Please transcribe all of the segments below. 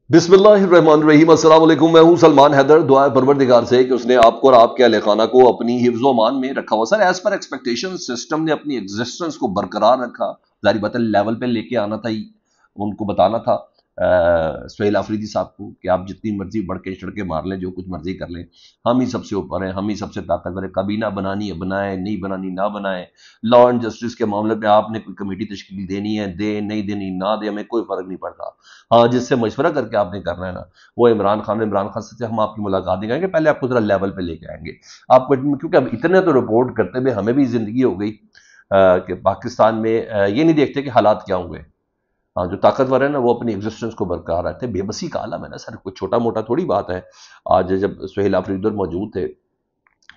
بسم اللہ الرحمن الرحیم۔ السلام علیکم، میں ہوں سلمان حیدر۔ دعا ہے پروردگار سے کہ اس نے آپ کو اور آپ کے اہل خانہ کو اپنی حفظ و امان میں رکھا ہوا۔ سر ایز پر ایکسپیکٹیشن سسٹم نے اپنی ایگزسٹنس کو برقرار رکھا، ظاہری بات ہے لیول پہ لے کے آنا تھا، ان کو بتانا تھا سہیل آفریدی صاحب کو کہ آپ جتنی مرضی بڑھ کے چڑھ کے مار لیں، جو کچھ مرضی کر لیں، ہم ہی سب سے اوپر ہیں، ہم ہی سب سے طاقتور ہیں، کابینہ بنانی ہے بنائیں، نہیں بنانی نہ بنائیں، لا اینڈ جسٹس کے معاملے پہ آپ نے کوئی کمیٹی تشکیل دینی ہے دیں، نہیں دینی نہ دیں، ہمیں کوئی فرق نہیں پڑتا۔ ہاں جس سے مشورہ کر کے آپ نے کرنا ہے نا وہ عمران خان سے ہم آپ کی ملاقات نہیں کریں گے، پہلے آپ کو ذرا لیول پہ لے کے آئیں گے آپ کو، کیونکہ اب اتنے تو رپورٹ کرتے ہوئے ہمیں بھی زندگی ہو گئی کہ پاکستان میں یہ نہیں دیکھتے کہ حالات کیا ہوں گے۔ ہاں جو طاقتور ہے نا وہ اپنی ایگزسٹنس کو برقرار رکھتے ہیں۔ بے بسی کا عالم ہے نا سر، کوئی چھوٹا موٹا تھوڑی بات ہے۔ آج جب سہیل آفریدی موجود تھے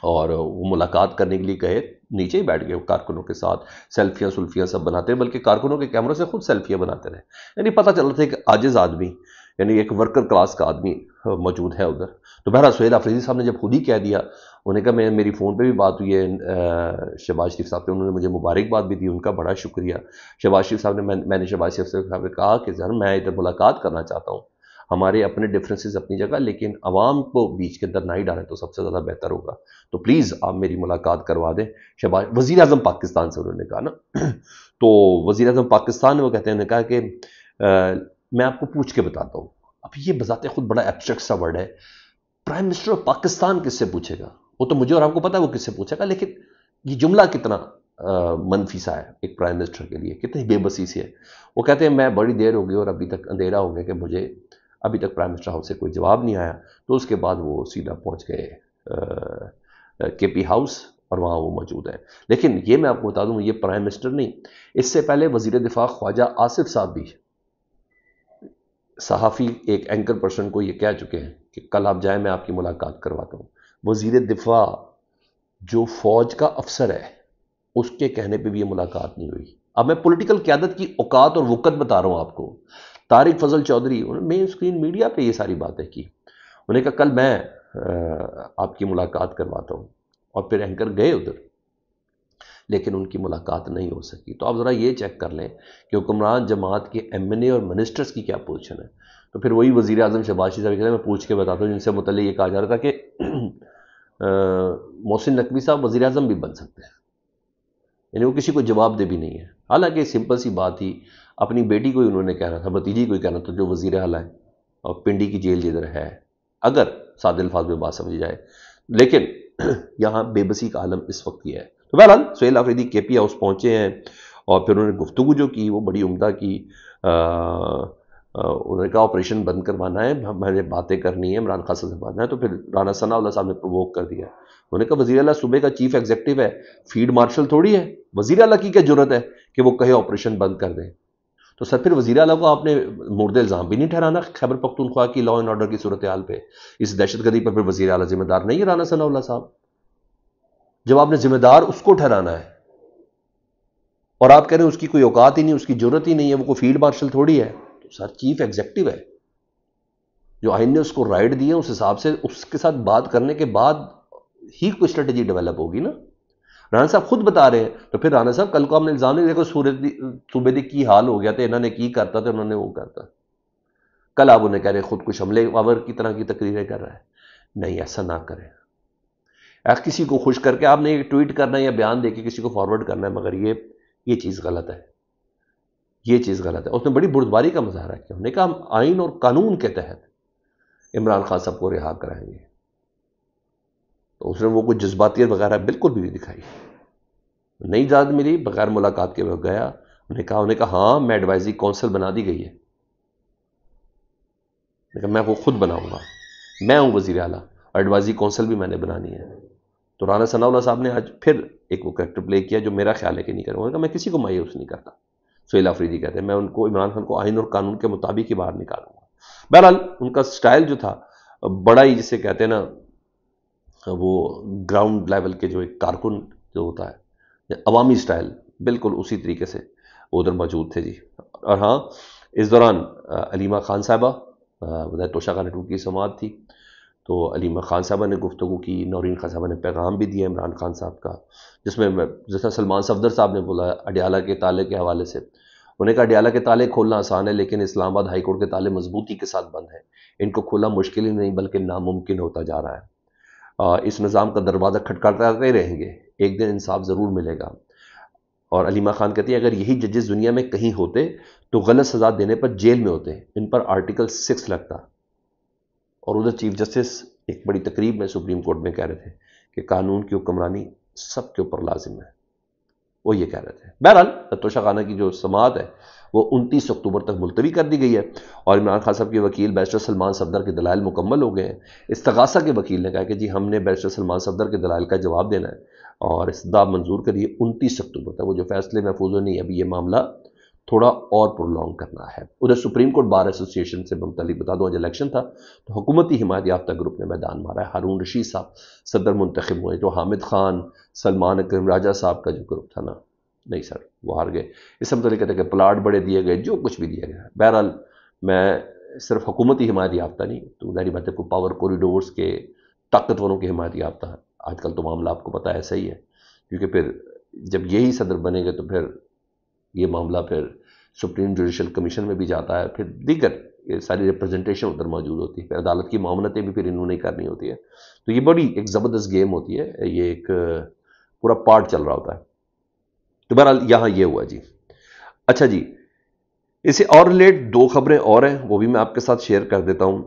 اور وہ ملاقات کرنے کے لیے گئے، نیچے ہی بیٹھ گئے کارکنوں کے ساتھ، سیلفیاں سلفیاں سب بناتے ہیں، بلکہ کارکنوں کے کیمروں سے خود سیلفیاں بناتے رہے، یعنی پتہ چل رہا تھا کہ عاجز آدمی، یعنی ایک ورکر کلاس کا آدمی موجود ہے ادھر۔ تو بہرحال سہیل آفریدی صاحب نے جب خود ہی کہہ دیا، انہوں نے کہا میری فون پہ بھی بات ہوئی ہے شہباز شریف صاحب سے، انہوں نے مجھے مبارکباد بھی دی، ان کا بڑا شکریہ۔ شہباز شریف صاحب نے میں نے شہباز شریف صاحب نے کہا کہ سر میں ادھر ملاقات کرنا چاہتا ہوں، ہمارے اپنے ڈفرینسز اپنی جگہ، لیکن عوام کو بیچ کے اندر نہ ہی ڈالیں تو سب سے زیادہ بہتر ہوگا، تو پلیز آپ میری ملاقات کروا دیں۔ شہباز وزیر اعظم پاکستان سے انہوں نے کہا نا تو وزیر اعظم پاکستان نے وہ کہتے ہیں، انہوں نے کہا کہ میں آپ کو پوچھ کے بتاتا ہوں۔ اب یہ بذات خود بڑا ایبسٹریکٹ سا ورڈ ہے، پرائم منسٹر آف پاکستان کس سے پوچھے گا؟ وہ تو مجھے اور آپ کو پتا ہے وہ کس سے پوچھے گا، لیکن یہ جملہ کتنا منفی سا ہے ایک پرائم منسٹر کے لیے، کتنی بے بسی سی ہے۔ وہ کہتے ہیں میں بڑی دیر ہو گئی اور ابھی تک اندھیرا ہو گیا کہ مجھے ابھی تک پرائم منسٹر ہاؤس سے کوئی جواب نہیں آیا، تو اس کے بعد وہ سیدھا پہنچ گئے کے پی ہاؤس اور وہاں وہ موجود ہیں۔ لیکن یہ میں آپ کو بتا دوں، یہ پرائم منسٹر نہیں، اس سے پہلے وزیر دفاع خواجہ آصف صاحب بھی صحافی ایک اینکر پرسن کو یہ کہہ چکے ہیں کہ کل آپ جائیں میں آپ کی ملاقات کرواتا ہوں۔ وزیر دفاع جو فوج کا افسر ہے اس کے کہنے پہ بھی یہ ملاقات نہیں ہوئی۔ اب میں پولیٹیکل قیادت کی اوقات اور وقت بتا رہا ہوں آپ کو۔ طارق فضل چودھری انہوں نے مین اسکرین میڈیا پہ یہ ساری باتیں کی، انہوں نے کہا کل میں آپ کی ملاقات کرواتا ہوں، اور پھر اینکر گئے ادھر، لیکن ان کی ملاقات نہیں ہو سکی۔ تو آپ ذرا یہ چیک کر لیں کہ حکمران جماعت کے ایم این اے اور منسٹرز کی کیا پوزیشن ہے۔ تو پھر وہی وزیر اعظم شہباز شریف صاحب کہتے ہیں میں پوچھ کے بتاتا ہوں، جن سے متعلق یہ کہا جا رہا تھا کہ محسن نقوی صاحب وزیر اعظم بھی بن سکتے ہیں، یعنی وہ کسی کو جواب دہ بھی نہیں ہے۔ حالانکہ سمپل سی بات تھی، اپنی بیٹی کو ہی انہوں نے کہنا تھا، بھتیجی کو ہی کہنا تھا جو وزیر اعلیٰ ہے اور پنڈی کی جیل جدھر ہے، اگر سادہ الفاظ میں بات سمجھی جائے۔ لیکن یہاں بے بسی کا عالم اس وقت یہ ہے۔ تو بہرحال سہیل آفریدی کے پی ہاؤس پہنچے ہیں اور پھر انہوں نے گفتگو جو کی وہ بڑی عمدہ کی۔ انہوں نے کہا آپریشن بند کروانا ہے، میں نے باتیں کرنی ہے، عمران خان سے باتیں، تو پھر رانا ثناء اللہ صاحب نے پرووک کر دیا۔ انہوں نے کہا وزیر اعلیٰ صوبے کا چیف ایگزیکٹو ہے، فیلڈ مارشل تھوڑی ہے، وزیر اعلیٰ کی کیا جرت ہے کہ وہ کہے آپریشن بند کر دیں؟ تو سر پھر وزیر اعلیٰ کو آپ نے مورد الزام بھی نہیں ٹھہرانا خیبر پختونخوا کی لا اینڈ آرڈر کی صورتحال پہ، اس دہشت گردی پر پھر وزیر اعلیٰ ذمہ دار نہیں ہے رانا ثناء اللہ صاحب، جب آپ نے ذمہ دار اس کو ٹھہرانا ہے اور آپ کہہ رہے ہیں اس کی کوئی اوقات ہی نہیں، اس کی ضرورت ہی نہیں ہے، وہ کوئی فیلڈ مارشل تھوڑی ہے۔ تو سر چیف ایگزیکٹو ہے، جو آئین نے اس کو رائٹ دی ہے، اس حساب سے اس کے ساتھ بات کرنے کے بعد ہی کوئی اسٹریٹجی ڈیولپ ہوگی نا۔ رانا صاحب خود بتا رہے ہیں، تو پھر رانا صاحب کل کو آپ نے الزام نہیں دیکھو صوبے دی کی حال ہو گیا تھا، انہوں نے کی کرتا تھا، انہوں نے وہ کرتا، کل آپ انہیں کہہ رہے خود کچھ حملے آور کی طرح کی تقریریں کر رہا ہے۔ نہیں، ایسا نہ کریں۔ کسی کو خوش کر کے آپ نے ایک ٹویٹ کرنا ہے یا بیان دے کے کسی کو فارورڈ کرنا ہے، مگر یہ چیز غلط ہے، یہ چیز غلط ہے۔ اس نے بڑی بردباری کا مظاہرہ کیا، انہوں نے کہا ہم آئین اور قانون کے تحت عمران خان صاحب کو رہا کرائیں گے۔ تو اس نے وہ کچھ جذباتیت وغیرہ بالکل بھی نہیں دکھائی، نہیں اجازت ملی، بغیر ملاقات کے وہ گیا۔ انہوں نے کہا ہاں میں ایڈوائزری کونسل بنا دی گئی ہے، لیکن میں وہ خود بناؤں گا، میں ہوں وزیر اعلیٰ اور ایڈوائزری کونسل بھی میں نے بنانی ہے۔ تو رانا ثناء اللہ صاحب نے آج پھر ایک وہ کریکٹر پلے کیا جو میرا خیال ہے کہ نہیں کروں۔ انہوں نے کہا میں کسی کو مایوس نہیں کرتا، سہیل آفریدی کہتے ہیں میں ان کو عمران خان کو آئین اور قانون کے مطابق ہی باہر نکالوں گا۔ بہرحال ان کا سٹائل جو تھا بڑا ہی، جسے کہتے ہیں نا وہ گراؤنڈ لیول کے جو ایک کارکن جو ہوتا ہے، عوامی سٹائل، بالکل اسی طریقے سے وہ ادھر موجود تھے جی۔ اور ہاں اس دوران علیمہ خان صاحبہ توشہ خان نیٹورک کی سماعت تھی، تو علیمہ خان صاحبہ نے گفتگو کی، نورین خان صاحبہ نے پیغام بھی دیا عمران خان صاحب کا، جس میں جیسا سلمان صفدر صاحب نے بولا اڈیالہ کے تالے کے حوالے سے، انہوں نے کہا ڈیالہ کے تالے کھولنا آسان ہے لیکن اسلام آباد ہائی کورٹ کے تالے مضبوطی کے ساتھ بند ہیں، ان کو کھولنا مشکل ہی نہیں بلکہ ناممکن ہوتا جا رہا ہے۔ اس نظام کا دروازہ کھٹکھٹاتے ہی رہیں گے، ایک دن انصاف ضرور ملے گا۔ اور علیمہ خان کہتی ہے اگر یہی ججز دنیا میں کہیں ہوتے تو غلط سزا دینے پر جیل میں ہوتے، ان پر آرٹیکل 6 لگتا۔ اور ادھر چیف جسٹس ایک بڑی تقریب میں سپریم کورٹ میں کہہ رہے تھے کہ قانون کی حکمرانی سب کے اوپر لازم ہے، وہ یہ کہہ رہے تھے۔ بہرحال توشہ خانہ کی جو سماعت ہے وہ 29 اکتوبر تک ملتوی کر دی گئی ہے، اور عمران خان صاحب کے وکیل بیرسٹر سلمان صفدر کے دلائل مکمل ہو گئے ہیں۔ استغاثہ کے وکیل نے کہا کہ جی ہم نے بیرسٹر سلمان صفدر کے دلائل کا جواب دینا ہے اور استدعا منظور کریے 29 اکتوبر تک، وہ جو فیصلے محفوظ نہیں، ابھی یہ معاملہ تھوڑا اور پرولونگ کرنا ہے۔ ادھر سپریم کورٹ بار ایسوسی ایشن سے متعلق بتا دوں، آج الیکشن تھا تو حکومتی حمایت یافتہ گروپ نے میدان مارا ہے، ہارون رشید صاحب صدر منتخب ہوئے، جو حامد خان سلمان اکرم راجہ صاحب کا جو گروپ تھا نا، نہیں سر وہ ہار گئے۔ اس سے متعلق کہتے ہیں کہ پلاٹ بڑے دیے گئے، جو کچھ بھی دیا گیا۔ بہرحال میں صرف حکومتی حمایت یافتہ نہیں، تو ظاہری بات ہے کو پاور کوریڈورز کے طاقتوروں کی حمایت یافتہ ہے۔ آج کل تو معاملہ آپ کو پتہ ایسا ہی ہے، کیونکہ پھر جب یہی صدر بنے گے تو پھر یہ معاملہ پھر سپریم جوڈیشل کمیشن میں بھی جاتا ہے، پھر دیگر یہ ساری ریپرزنٹیشن ادھر موجود ہوتی ہے، پھر عدالت کی معاونتیں بھی پھر انہوں نے کرنی ہوتی ہے، تو یہ بڑی ایک زبردست گیم ہوتی ہے، یہ ایک پورا پارٹ چل رہا ہوتا ہے۔ تو بہرحال یہاں یہ ہوا جی۔ اچھا جی، اسے اور ریلیٹ دو خبریں اور ہیں، وہ بھی میں آپ کے ساتھ شیئر کر دیتا ہوں۔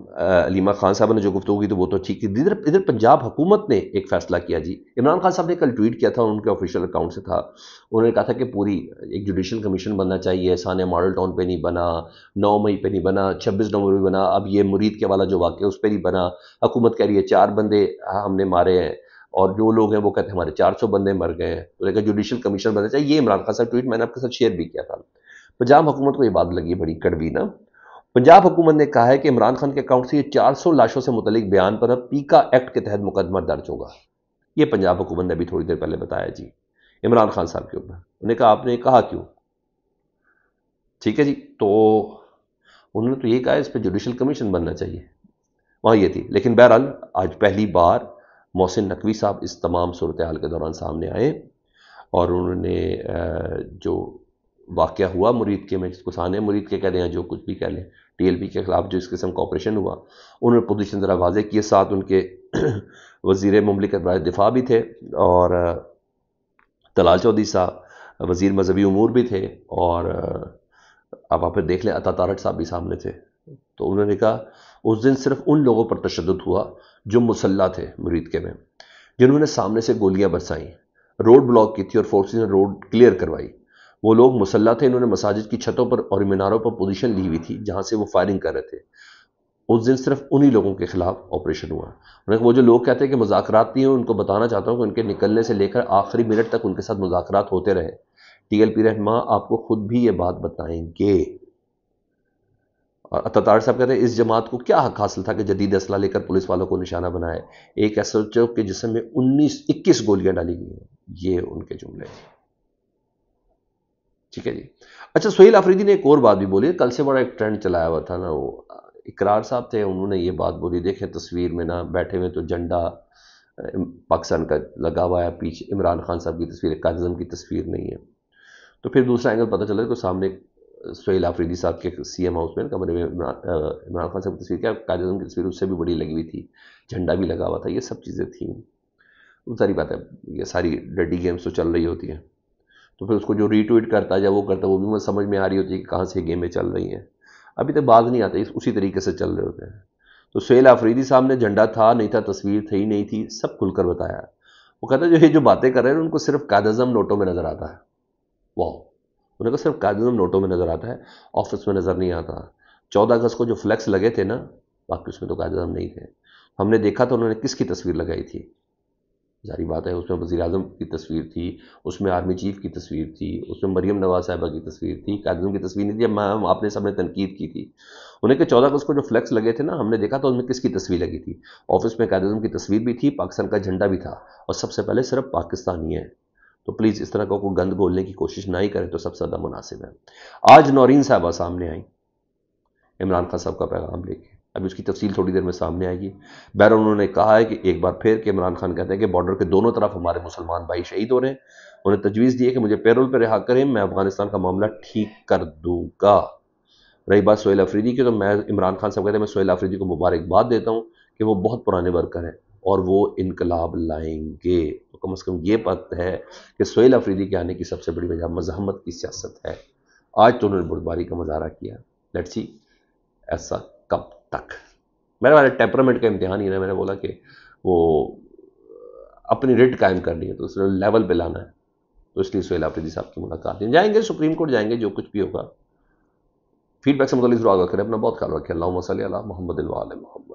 علیمہ خان صاحب نے جو گفتگو کی تو وہ تو ٹھیک ہے۔ ادھر پنجاب حکومت نے ایک فیصلہ کیا جی، عمران خان صاحب نے کل ٹویٹ کیا تھا، ان کے آفیشیل اکاؤنٹ سے تھا، انہوں نے کہا تھا کہ پوری ایک جوڈیشل کمیشن بننا چاہیے، ثانیہ ماڈل ٹاؤن پہ نہیں بنا، 9 مئی پہ نہیں بنا، 26 نومبر پہ بنا، اب یہ مرید کے والا جو واقعہ اس پہ نہیں بنا۔ حکومت کہہ رہی ہے 4 بندے ہم نے مارے ہیں، اور جو لوگ ہیں وہ کہتے ہیں ہمارے 400 بندے مر گئے ہیں، تو کہا جوڈیشل کمیشن بننا چاہیے۔ یہ عمران خان صاحب ٹویٹ میں نے آپ کے ساتھ شیئر بھی کیا تھا۔ پنجاب حکومت کو یہ بات لگی بڑی کڑوی نا۔ پنجاب حکومت نے کہا ہے کہ عمران خان کے اکاؤنٹ سے یہ 400 لاشوں سے متعلق بیان پر اب پیکا ایکٹ کے تحت مقدمہ درج ہوگا۔ یہ پنجاب حکومت نے ابھی تھوڑی دیر پہلے بتایا جی عمران خان صاحب کے اوپر۔ انہوں نے کہا آپ نے کہا کیوں؟ ٹھیک ہے جی، تو انہوں نے تو یہ کہا اس پہ جوڈیشل کمیشن بننا چاہیے، وہاں یہ تھی۔ لیکن بہرحال آج پہلی بار محسن نقوی صاحب اس تمام صورتحال کے دوران سامنے آئے، اور انہوں نے جو واقعہ ہوا مرید کے میں، جس کو ثانیہ مرید کے کہہ دیں یا جو کچھ بھی کہہ لیں، ٹی ایل پی کے خلاف جو اس قسم کا آپریشن ہوا، انہوں نے پوزیشن ذرا واضح کیے، ساتھ ان کے وزیر مملکت برائے دفاع بھی تھے، اور طلال چودھری صاحب وزیر مذہبی امور بھی تھے، اور اب آپ پھر دیکھ لیں عطا تارٹ صاحب بھی سامنے تھے۔ تو انہوں نے کہا اس دن صرف ان لوگوں پر تشدد ہوا جو مسلح تھے مرید کے میں، جنہوں نے سامنے سے گولیاں برسائیں، روڈ بلاک کی تھی اور فورسز نے روڈ کلیئر کروائی۔ وہ لوگ مسلح تھے، انہوں نے مساجد کی چھتوں پر اور میناروں پر پوزیشن لی ہوئی تھی جہاں سے وہ فائرنگ کر رہے تھے۔ اس دن صرف انہی لوگوں کے خلاف آپریشن ہوا۔ وہ جو لوگ کہتے ہیں کہ مذاکرات نہیں ہیں، ان کو بتانا چاہتا ہوں کہ ان کے نکلنے سے لے کر آخری منٹ تک ان کے ساتھ مذاکرات ہوتے رہے۔ ٹی ایل پی رہنما آپ کو خود بھی یہ بات بتائیں گے۔ اور عطا تارٹ صاحب کہتے ہیں اس جماعت کو کیا حق حاصل تھا کہ جدید اسلحہ لے کر پولیس والوں کو نشانہ بنائے، ایک ایس ایچ او کے جسم میں 21 گولیاں ڈالی گئی ہیں۔ یہ ان کے جملے ہیں، ٹھیک ہے جی۔ اچھا، سہیل آفریدی نے ایک اور بات بھی بولی، کل سے بڑا ایک ٹرینڈ چلایا ہوا تھا نا، وہ اقرار صاحب تھے، انہوں نے یہ بات بولی، دیکھیں تصویر میں نا بیٹھے ہوئے تو جھنڈا پاکستان کا لگا ہوا ہے، پیچھے عمران خان صاحب کی تصویر، قائد اعظم کی تصویر نہیں ہے۔ تو پھر دوسرا اینگل پتہ چلا کہ سامنے سہیل آفریدی صاحب کے سی ایم ہاؤس میں کمرے میں عمران خان صاحب کی تصویر، کیا قائد اعظم کی تصویر اس سے بھی بڑی لگی ہوئی تھی، جھنڈا بھی لگا ہوا تھا، یہ سب چیزیں تھیں۔ وہ ساری بات ہے، یہ ساری ڈڈی گیمز تو چل رہی ہوتی ہیں، تو پھر اس کو جو ری ٹویٹ کرتا ہے یا وہ کرتا ہے، وہ بھی مجھے سمجھ میں آ رہی ہوتی ہے کہ کہاں سے گیمیں چل رہی ہیں، ابھی تک باز نہیں آتے، اسی طریقے سے چل رہے ہوتے ہیں۔ تو سہیل آفریدی صاحب نے جھنڈا تھا نہیں تھا، تصویر تھی نہیں تھی، سب کھل کر بتایا۔ وہ کہتا ہے جو باتیں کر رہے ہیں ان کو صرف قائد اعظم نوٹوں میں نظر آتا ہے۔ واہ، انہوں نے کہا صرف قائد اعظم نوٹوں میں نظر آتا ہے، آفس میں نظر نہیں آتا۔ 14 اگست کو جو فلیکس لگے تھے نا، باقی اس میں تو قائد اعظم نہیں تھے۔ ہم نے دیکھا تھا انہوں نے کس کی تصویر لگائی تھی، ظاہری بات ہے اس میں وزیر اعظم کی تصویر تھی، اس میں آرمی چیف کی تصویر تھی، اس میں مریم نواز صاحبہ کی تصویر تھی، قائد اعظم کی تصویر نہیں تھی۔ آپ نے سب نے تنقید کی تھی، انہیں کہ 14 اگست کو جو فلیکس لگے تھے نا، ہم نے دیکھا تھا ان میں کس کی تصویر لگی تھی، آفس میں قائد اعظم کی تصویر بھی تھی، پاکستان کا جھنڈا بھی تھا، اور سب سے پہلے صرف پاکستانی ہے۔ تو پلیز اس طرح کا کوئی گند گولنے کی کوشش نہ ہی کریں تو سب سے زیادہ مناسب ہے۔ آج نورین صاحبہ سامنے آئیں عمران خان صاحب کا پیغام لے کے، ابھی اس کی تفصیل تھوڑی دیر میں سامنے آئے گی. بہرحال انہوں نے کہا ہے کہ ایک بار پھر کہ عمران خان کہتے ہیں کہ بارڈر کے دونوں طرف ہمارے مسلمان بھائی شہید ہو رہے ہیں. انہیں تجویز دی ہے کہ مجھے پیرول پہ رہا کریں، میں افغانستان کا معاملہ ٹھیک کر دوں گا. رہی بات سہیل افریدی کی، تو میں عمران خان صاحب کہتے ہیں میں سہیل افریدی کو مبارکباد دیتا ہوں کہ وہ بہت پرانے ورکر ہیں اور وہ انقلاب لائیں گے. تو کم از کم یہ بات ہے کہ سہیل افریدی کے آنے کی سب سے بڑی وجہ مزاحمت کی سیاست ہے. آج تو انہوں نے بردباری کا مظاہرہ کیا. لیٹس سی ایسا کب تک. میرے والے ٹیمپرامنٹ کا امتحان ہی نا، میں نے بولا کہ وہ اپنی ریٹ قائم کرنی ہے تو اس لیول پہ لانا ہے. تو اس لیے سہیل افریدی صاحب کی ملاقات ہے. جائیں گے سپریم کورٹ جائیں گے، جو کچھ بھی ہوگا. فیڈ بیک سے متعلق ضرور آگاہ کریں. اپنا بہت خیال رکھیں. اللہم صلی علی محمد و آل محمد.